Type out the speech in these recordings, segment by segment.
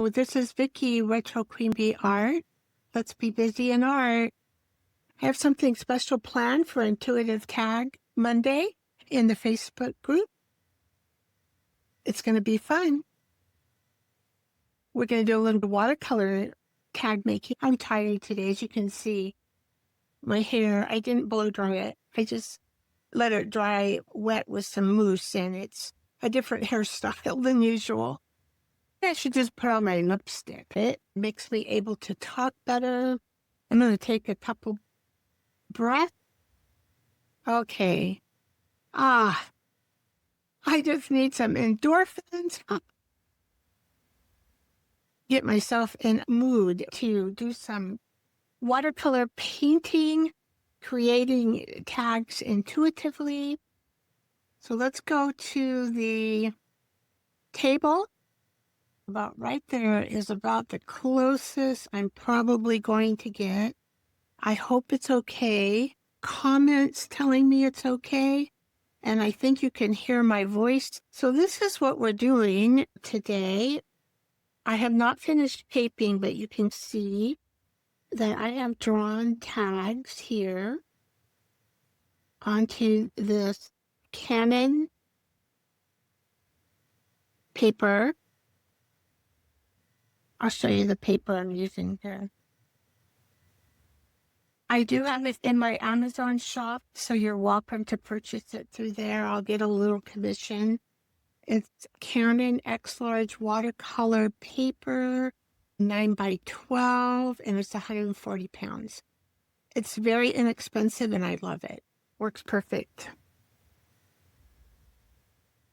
Hello, this is Vicky, Retro Queen Bee Art. Let's be busy in art. I have something special planned for Intuitive Tag Monday in the Facebook group. It's going to be fun. We're going to do a little watercolor tag making. I'm tired today, as you can see. My hair, I didn't blow dry it. I just let it dry wet with some mousse, and it's a different hairstyle than usual. I should just put on my lipstick. It makes me able to talk better. I'm going to take a couple breaths. Okay. I just need some endorphins. Get myself in mood to do some watercolor painting, creating tags intuitively. So let's go to the table. About right there is about the closest I'm probably going to get. I hope it's okay. Comments telling me it's okay. And I think you can hear my voice. So this is what we're doing today. I have not finished taping, but you can see that I have drawn tags here onto this Canon paper. I'll show you the paper I'm using here. I do have it in my Amazon shop, so you're welcome to purchase it through there. I'll get a little commission. It's Canon X Large watercolor paper, 9 by 12, and it's 140 pounds. It's very inexpensive, and I love it. Works perfect.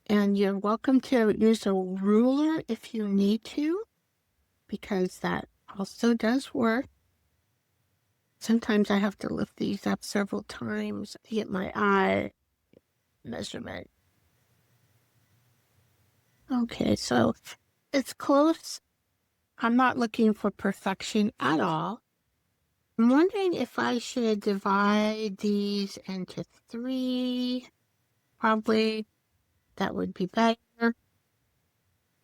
And you're welcome to use a ruler if you need to, because that also does work. Sometimes I have to lift these up several times to get my eye measurement. Okay, so it's close. I'm not looking for perfection at all. I'm wondering if I should divide these into 3. Probably that would be better.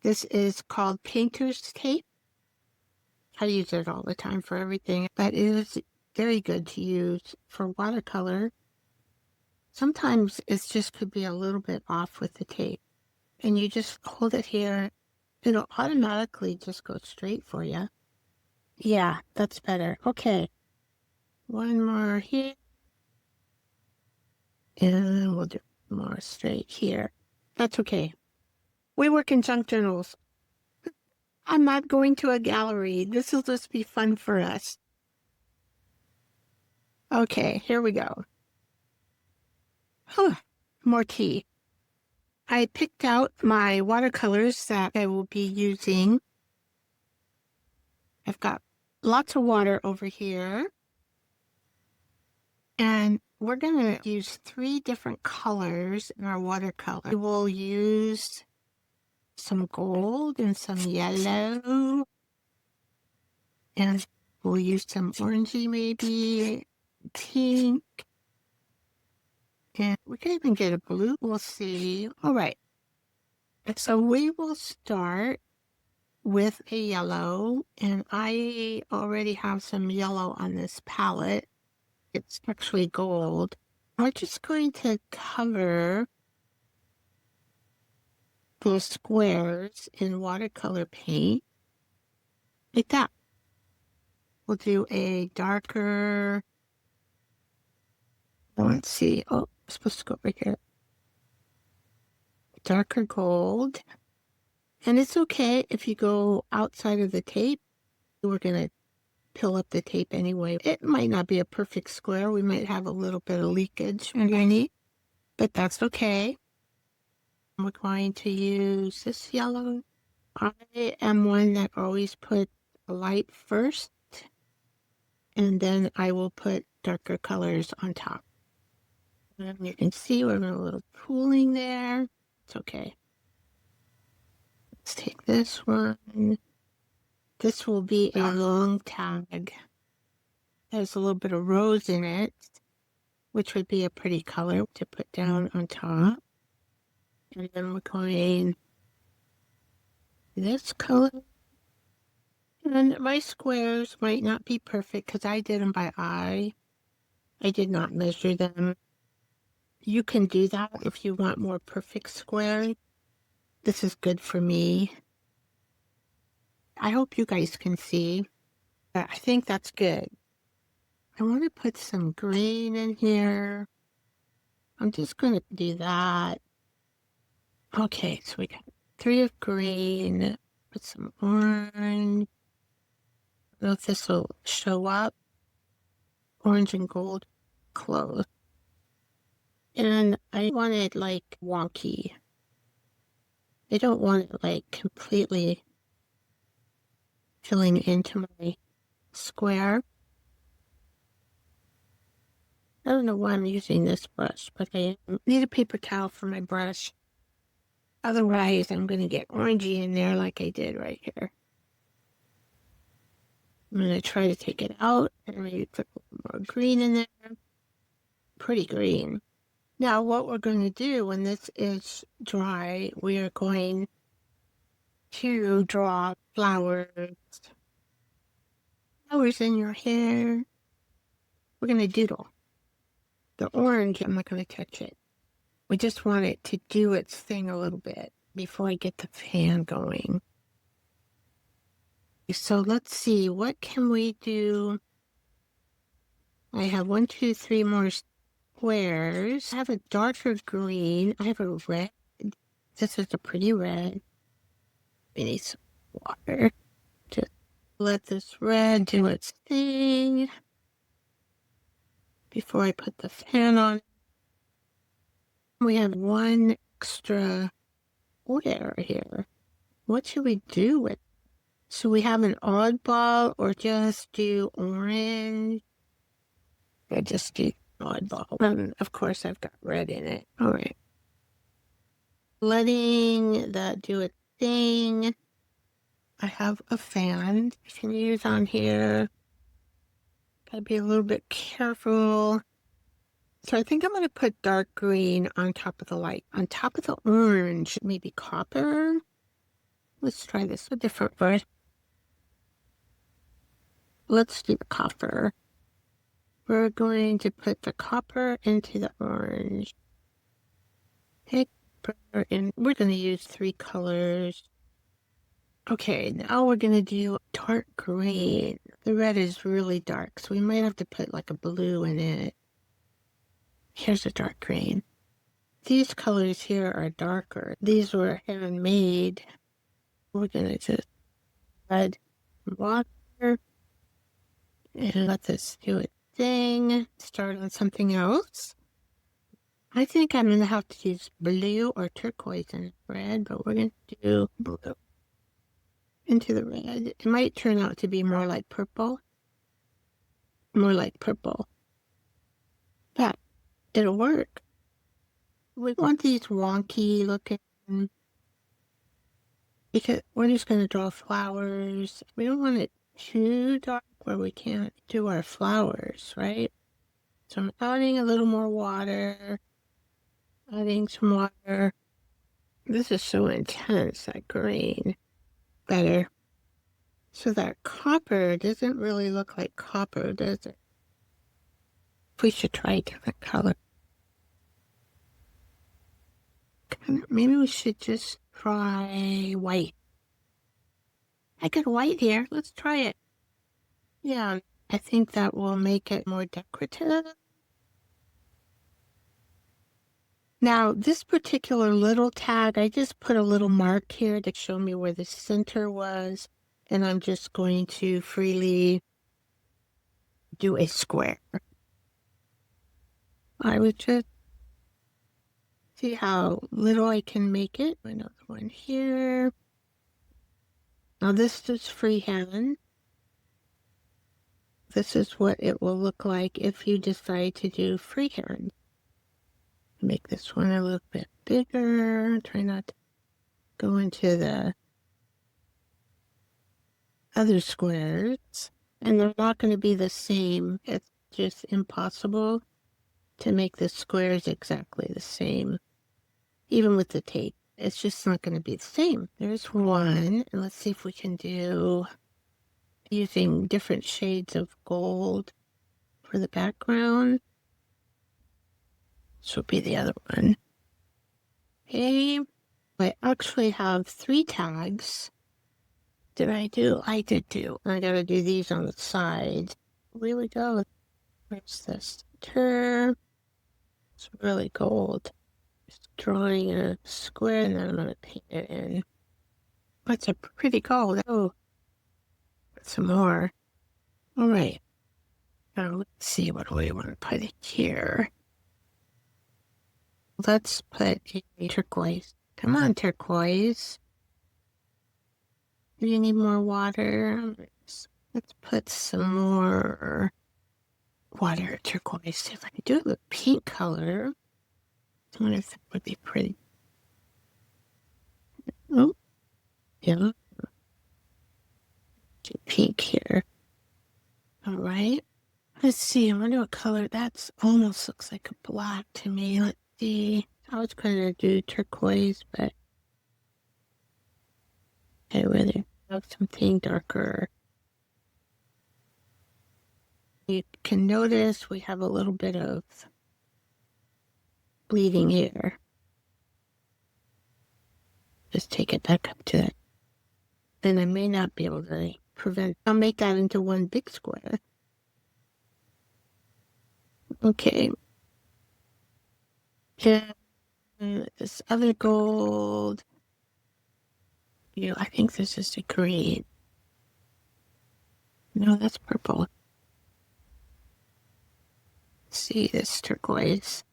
This is called painter's tape. I use it all the time for everything, but it is very good to use for watercolor. Sometimes it just could be a little bit off with the tape, and you just hold it here. It'll automatically just go straight for you. Yeah, that's better. Okay. One more here. And we'll do more straight here. That's okay. We work in junk journals. I'm not going to a gallery. This will just be fun for us. Okay, here we go. More tea. I picked out my watercolors that I will be using. I've got lots of water over here. And we're going to use 3 different colors in our watercolor. We will use some gold and some yellow. And we'll use some orangey maybe, pink. And we can even get a blue. We'll see. All right. So we will start with a yellow. And I already have some yellow on this palette. It's actually gold. We're just going to cover those squares in watercolor paint. Like that. We'll do a darker, let's see. Oh, I'm supposed to go over here. Darker gold. And it's okay if you go outside of the tape. We're going to pill up the tape anyway. It might not be a perfect square. We might have a little bit of leakage underneath, but that's okay. We're going to use this yellow. I am one that always put a light first, and then I will put darker colors on top. And you can see we're a little pooling there. It's okay. Let's take this one. This will be a long tag. There's a little bit of rose in it, which would be a pretty color to put down on top. And then we're going this color. And my squares might not be perfect because I did them by eye. I did not measure them. You can do that if you want more perfect squares. This is good for me. I hope you guys can see. I think that's good. I want to put some green in here. I'm just going to do that. Okay, so we got 3 of green. Put some orange. I don't know if this will show up. Orange and gold clothes. And I want it like wonky. I don't want it like completely filling into my square. I don't know why I'm using this brush, but I need a paper towel for my brush. Otherwise, I'm going to get orangey in there like I did right here. I'm going to try to take it out and maybe put a little more green in there. Pretty green. Now, what we're going to do when this is dry, we are going to draw flowers. Flowers in your hair. We're going to doodle. The orange, I'm not going to touch it. We just want it to do its thing a little bit before I get the fan going. So let's see, what can we do? I have 1, 2, 3 more squares. I have a darker green. I have a red. This is a pretty red. We need some water. Just let this red do its thing before I put the fan on. We have 1 extra square here. What should we do with it? Should we have an oddball or just do orange? I just do oddball. And of course, I've got red in it. All right. Letting that do its thing. I have a fan I can use on here. Gotta be a little bit careful. So I think I'm going to put dark green on top of the light. On top of the orange, maybe copper. Let's try this a different version. Let's do the copper. We're going to put the copper into the orange. And we're going to use 3 colors. Okay, now we're going to do dark green. The red is really dark, so we might have to put like a blue in it. Here's a dark green. These colors here are darker. These were handmade. We're going to just add water and let this do its thing. Start on something else. I think I'm going to have to use blue or turquoise in red, but we're going to do blue into the red. It might turn out to be more like purple. More like purple. But it'll work. We want these wonky looking because we're just going to draw flowers. We don't want it too dark where we can't do our flowers, right? So I'm adding a little more water. Adding some water. This is so intense, that green. Better. So that copper doesn't really look like copper, does it? We should try a different color. Maybe we should just try white. I got white here. Let's try it. Yeah, I think that will make it more decorative. Now, this particular little tag, I just put a little mark here to show me where the center was, and I'm just going to freely do a square. I would just see how little I can make it. Another one here. Now this is freehand. This is what it will look like if you decide to do freehand. Make this one a little bit bigger. Try not to go into the other squares. And they're not going to be the same. It's just impossible to make the squares exactly the same. Even with the tape, it's just not going to be the same. There's one. And let's see if we can do using different shades of gold for the background. This would be the other one. Okay, I actually have 3 tags. Did I do? I did do. I gotta do these on the side. Here we go. Where's this? It's really gold. Just drawing a square and then I'm gonna paint it in. That's a pretty gold. Oh, some more. All right. Now let's see what do we want to put here. Let's put a turquoise. Come on, turquoise. Do you need more water? Let's put some more water turquoise. If I could do the pink color, I wonder if that would be pretty. Oh, yeah. Do pink here. All right. Let's see. I wonder what color. That's almost looks like a black to me. Let's see. I was going to do turquoise, but I'd rather have something darker. You can notice we have a little bit of bleeding here. Just take it back up to that. Then I may not be able to prevent. I'll make that into one big square. Okay. Yeah. This other gold. You know, I think this is a green. No, that's purple. Let's see this turquoise.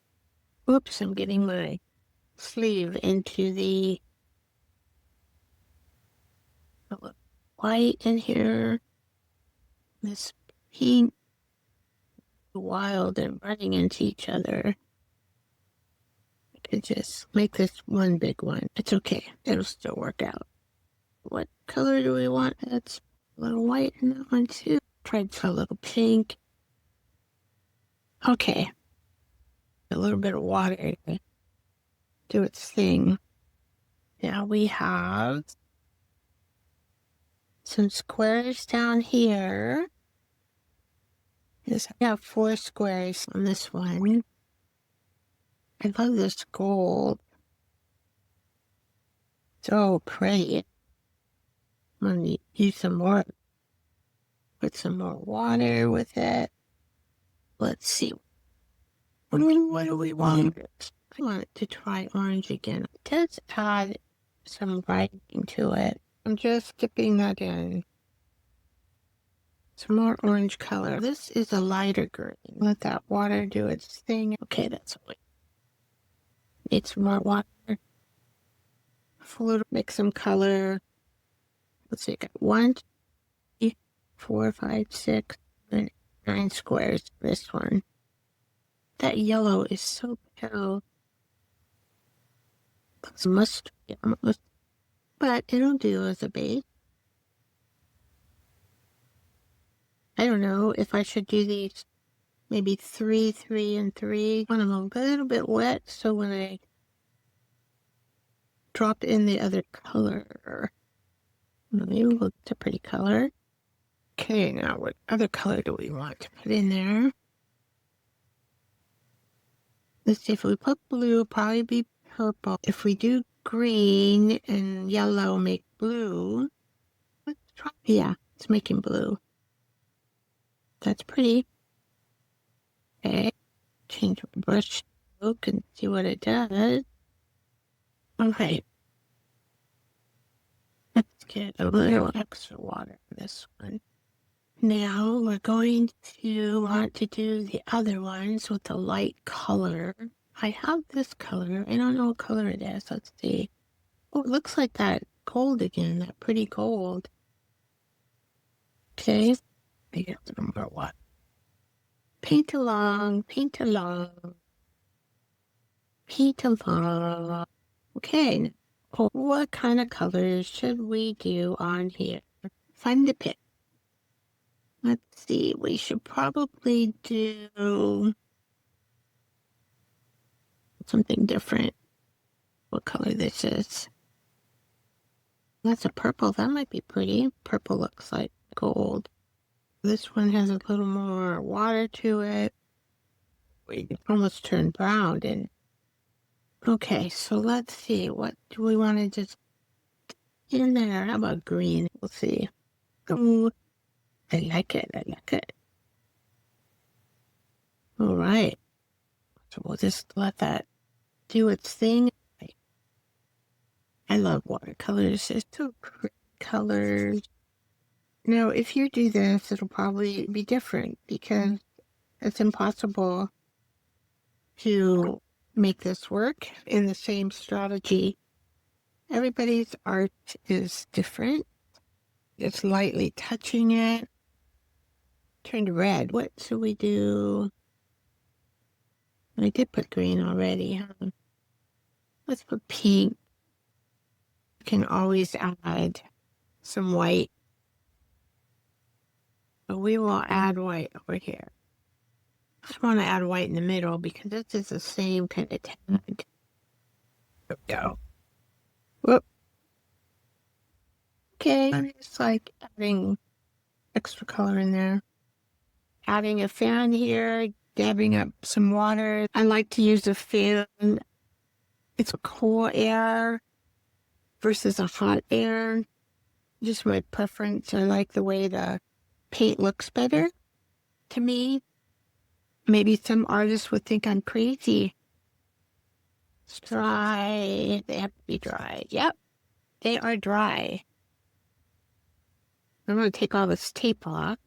Oops, I'm getting my sleeve into the white in here. This pink, wild, and running into each other. I could just make this one big one. It's okay. It'll still work out. What color do we want? That's a little white in that one too. Tried for a little pink. Okay. A little bit of water to do its thing. Now we have some squares down here. Yes, I have 4 squares on this one. I love this gold. So pretty. I'm going to use some more. Put some more water with it. Let's see. What do we want? I want to try orange again. It does add some writing to it. I'm just dipping that in. Some more orange color. This is a lighter green. Let that water do its thing. Okay, that's all. Need some more water. Make some color. Let's see, I got 1, 2, 3, 4, 5, 6, 7, 9 squares. This one. That yellow is so pale. It's mustard almost. But it'll do as a base. I don't know if I should do these maybe 3, 3, and 3 when I'm a little bit wet, so when I drop in the other color, maybe we'll get a pretty color. Okay, now what other color do we want to put in there? Let's see, if we put blue, it'll probably be purple. If we do green and yellow, make blue. Let's try. Yeah, it's making blue. That's pretty. Okay, change my brush stroke and see what it does. Okay. Let's get a little extra water in this one. Now we're going to want to do the other ones with the light color. I have this color. I don't know what color it is. Let's see. Oh, it looks like that gold again, that pretty gold. Okay. Maybe a little more water. Paint along, paint along, paint along. Okay. What kind of colors should we do on here? Find the pick. Let's see. We should probably do something different. What color this is? That's a purple. That might be pretty. Purple looks like gold. This one has a little more water to it. It almost turned brown. And okay, so let's see. What do we want to just get in there? How about green? We'll see. Oh, I like it. I like it. All right. So we'll just let that do its thing. I love watercolors. It's so pretty colors. Now, if you do this, it'll probably be different because it's impossible to make this work in the same strategy. Everybody's art is different. Just lightly touching it. Turned red. What should we do? I did put green already, huh? Let's put pink. You can always add some white. But we will add white over here. I just want to add white in the middle because this is the same kind of tag. There we go. Whoop. Okay, I'm just like adding extra color in there. Adding a fan here, dabbing up some water. I like to use a fan. It's a cool air versus a hot air. Just my preference. I like the way the paint looks better to me. Maybe some artists would think I'm crazy. It's dry. They have to be dry. Yep, they are dry. I'm going to take all this tape off.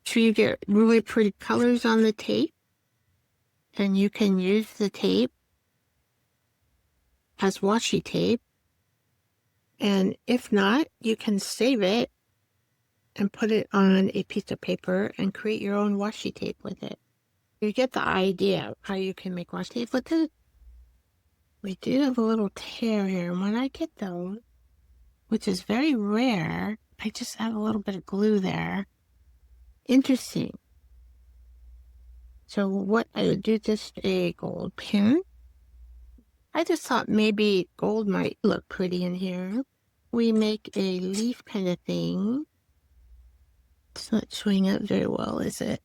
So you get really pretty colors on the tape. And you can use the tape as washi tape. And if not, you can save it and put it on a piece of paper and create your own washi tape with it. You get the idea of how you can make washi tape with it. We do have a little tear here. And when I get those, which is very rare, I just add a little bit of glue there. Interesting. So what I would do, just a gold pen. I just thought maybe gold might look pretty in here. We make a leaf kind of thing. It's not showing up very well, is it?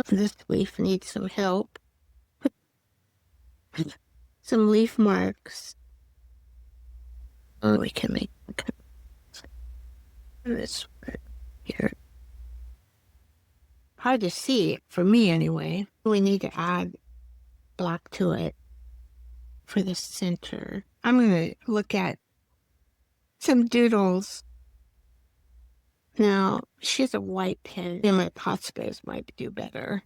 This leaf needs some help. Some leaf marks. Oh, we can make this here. Hard to see, for me anyway. We need to add black to it for the center. I'm going to look at some doodles. Now, she has a white pen, and my Poscas might do better.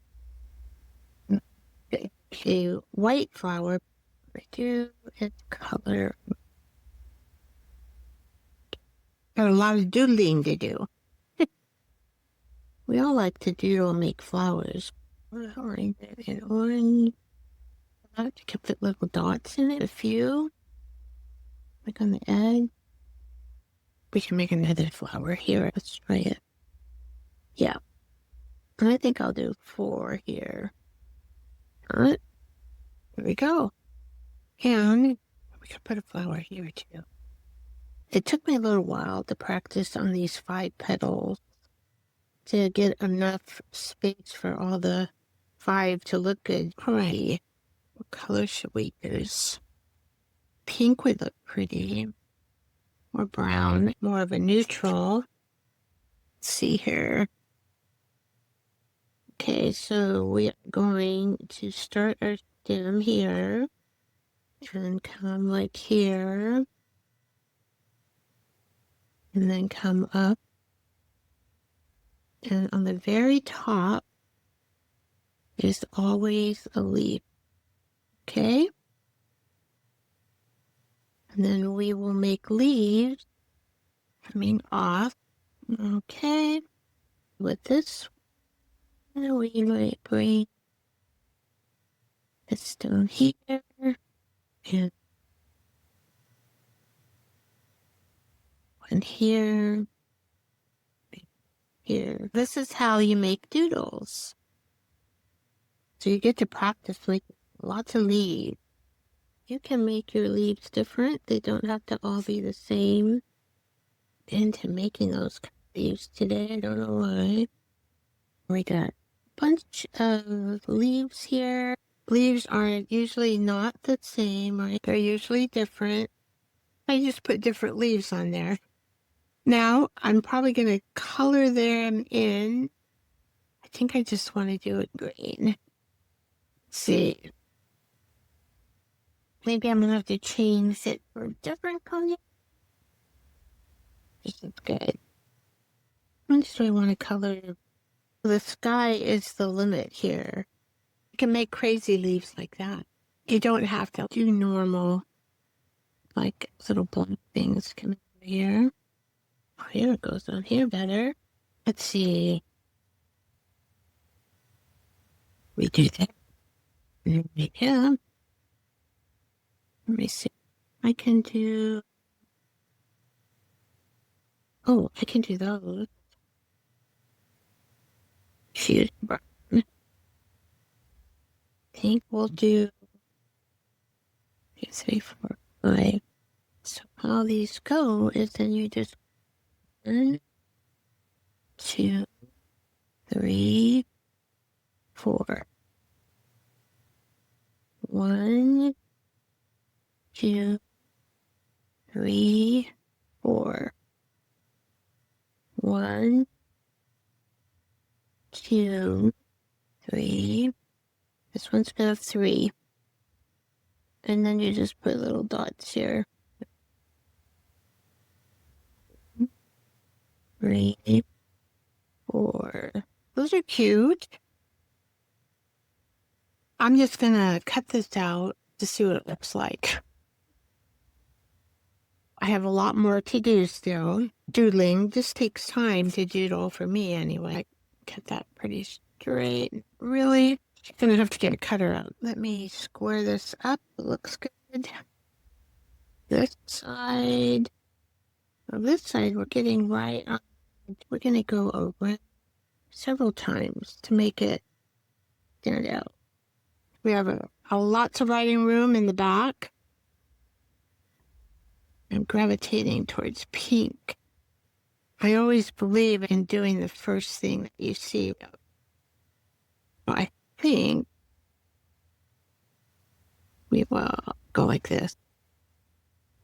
A white flower, I do its color. Got a lot of doodling to do. We all like to doodle and make flowers. Orange and orange. I like to put little dots in it, a few. Like on the edge. We can make another flower here. Let's try it. Yeah. And I think I'll do 4 here. All right. There we go. And we can put a flower here too. It took me a little while to practice on these 5 petals to get enough space for all the 5 to look good. All right. What color should we use? Pink would look pretty. Or brown. More of a neutral. Let's see here. Okay, so we are going to start our stem here. And come like here. And then come up. And on the very top is always a leaf. Okay? And then we will make leaves coming off. Okay. With this, and we might bring a stone here and one here. Here. This is how you make doodles. So you get to practice making lots of leaves. You can make your leaves different. They don't have to all be the same. into making those leaves today. I don't know why. We got a bunch of leaves here. Leaves are usually not the same, right? They're usually different. I just put different leaves on there. Now, I'm probably going to color them in. I think I just want to do it green. Let's see. Maybe I'm going to have to change it for a different color. This is good. How much do I want to color? The sky is the limit here. You can make crazy leaves like that. You don't have to do normal, like little black things coming over here. Oh, here it goes on here better. Let's see. We do that. Yeah. Let me see. I can do. Oh, I can do those. Shoot. I think we'll do 2, 3, 4, 5. So how these go is then you just 1, 2, 3, 4. 1, 2, 3, 4. 1, 2, 3. This one's got a 3. And then you just put little dots here. 3, 4. Those are cute. I'm just gonna cut this out to see what it looks like. I have a lot more to do still. Doodling just takes time to doodle for me anyway. I cut that pretty straight. Really? Gonna have to get a cutter out. Let me square this up. It looks good. This side. Well, this side we're getting right on. We're gonna go over it several times to make it stand out. We have a lots of writing room in the back. I'm gravitating towards pink. I always believe in doing the first thing that you see. I think we will go like this.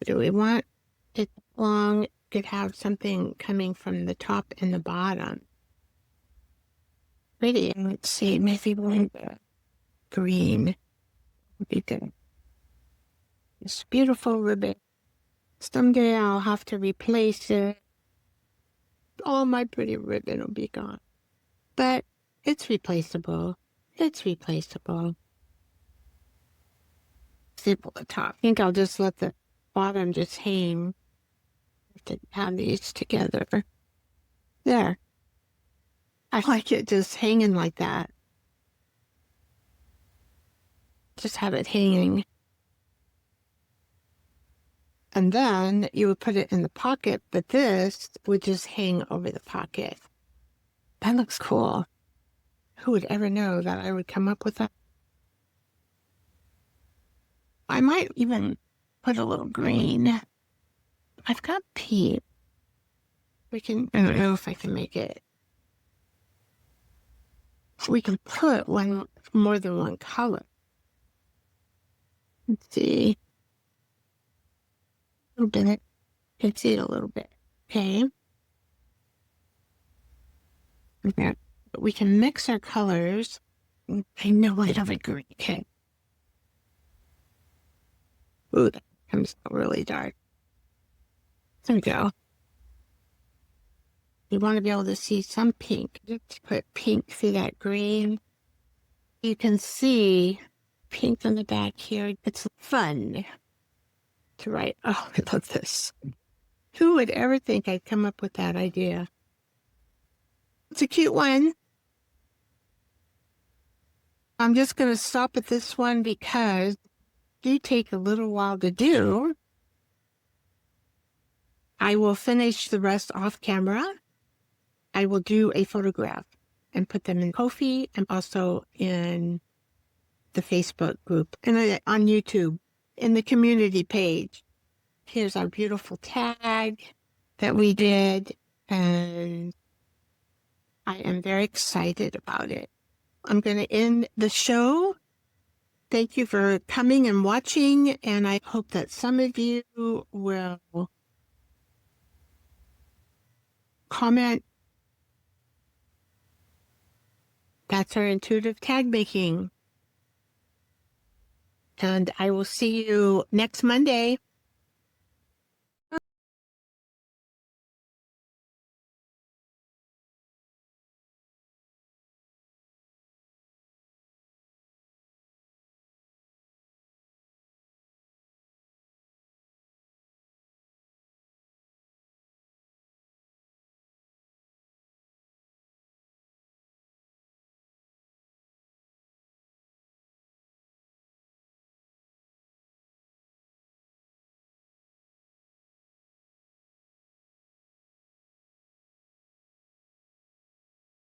Do we want it long? Could have something coming from the top and the bottom. Pretty. Let's see, maybe one green would be good. This beautiful ribbon. Someday I'll have to replace it. All my pretty ribbon will be gone. But it's replaceable. It's replaceable. Simple at the top. I think I'll just let the bottom just hang. To have these together. There. I like it just hanging like that. Just have it hanging. And then you would put it in the pocket, but this would just hang over the pocket. That looks cool. Who would ever know that I would come up with that? I might even put a little green. I've got pink. I don't know if I can make it. We can put more than one color. Let's see. A little bit. You can see it a little bit. Okay. We can mix our colors. I know I have a green. Okay. Ooh, that comes out really dark. There we go. You want to be able to see some pink. Just put pink through that green. You can see pink on the back here. It's fun to write. Oh, I love this. Who would ever think I'd come up with that idea? It's a cute one. I'm just going to stop at this one because they take a little while to do. I will finish the rest off camera. I will do a photograph and put them in Ko-fi and also in the Facebook group and on YouTube in the community page. Here's our beautiful tag. that we did, and I am very excited about it. I'm going to end the show. Thank you for coming and watching, and I hope that some of you will comment. That's our intuitive tag making. And I will see you next Monday.